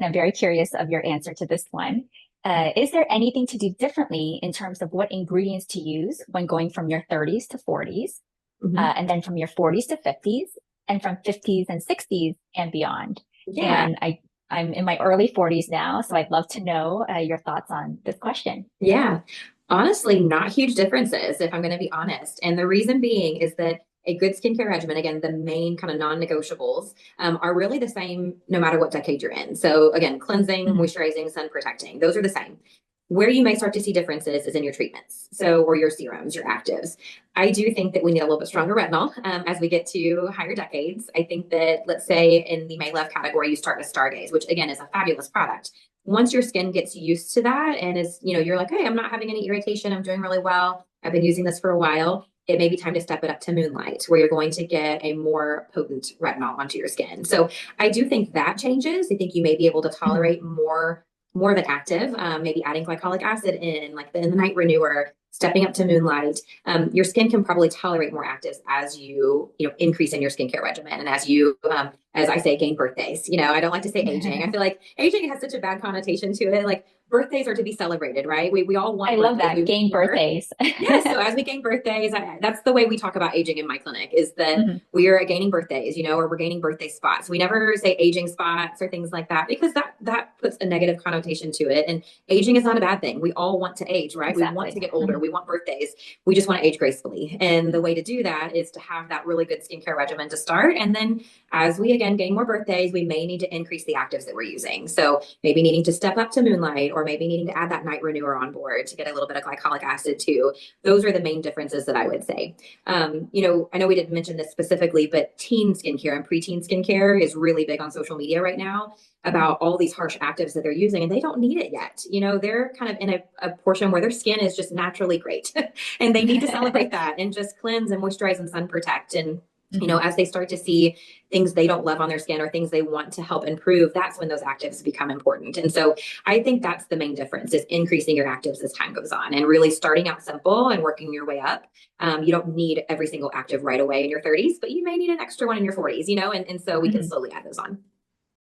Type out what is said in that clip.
and I'm very curious of your answer to this one. Is there anything to do differently in terms of what ingredients to use when going from your 30s to 40s, Mhm. and then from your 40s to 50s, and from 50s and 60s and beyond? Yeah. And I'm in my early 40s now, so I'd love to know your thoughts on this question. Yeah. Honestly, not huge differences, if I'm going to be honest. And the reason being is that a good skincare regimen, again, the main kind of non-negotiables, are really the same no matter what decade you're in. So again, cleansing, Mhm. moisturizing, sun protecting, those are the same. Where you may start to see differences is in your treatments. So, or your serums, your actives. I do think that we need a little bit stronger retinol as we get to higher decades. I think that, let's say in the May Love category, you start with Stargaze, which again is a fabulous product. Once your skin gets used to that and is, you're like, hey, I'm not having any irritation. I'm doing really well. I've been using this for a while. It may be time to step it up to Moonlight, where you're going to get a more potent retinol onto your skin. So I do think that changes. I think you may be able to Mhm. tolerate more of an active, maybe adding glycolic acid in, like in the night renewer, stepping up to Moonlight. Your skin can probably tolerate more actives as you increase in your skincare regimen and as you, as I say, gain birthdays. I don't like to say aging. I feel like aging has such a bad connotation to it. Like birthdays are to be celebrated, right? We all I want love birthdays. We that. want Gain more. birthdays. Yes. So as we gain birthdays, that's the way we talk about aging in my clinic is that Mhm. we are gaining birthdays, or we're gaining birthday spots. We never say aging spots or things like that because that puts a negative connotation to it. And aging is not a bad thing. We all want to age, right? We want to Exactly. get older. Mhm. We want birthdays. We just want to age gracefully. And the way to do that is to have that really good skincare regimen to start. And then as we again gain more birthdays, we may need to increase the actives that we're using. So maybe needing to step up to Moonlight or maybe needing to add that night renewer on board to get a little bit of glycolic acid too. Those are the main differences that I would say. I know we didn't mention this specifically, but teen skincare and preteen skincare is really big on social media right now Mhm. about all these harsh actives that they're using and they don't need it yet. They're kind of in a portion where their skin is just naturally great and they need to celebrate that and just cleanse and moisturize and sun protect. And Mhm. as they start to see things they don't love on their skin or things they want to help improve, that's when those actives become important. And so I think that's the main difference is increasing your actives as time goes on and really starting out simple and working your way up. You don't need every single active right away in your 30s, but you may need an extra one in your 40s, and so we can Mhm. slowly add those on.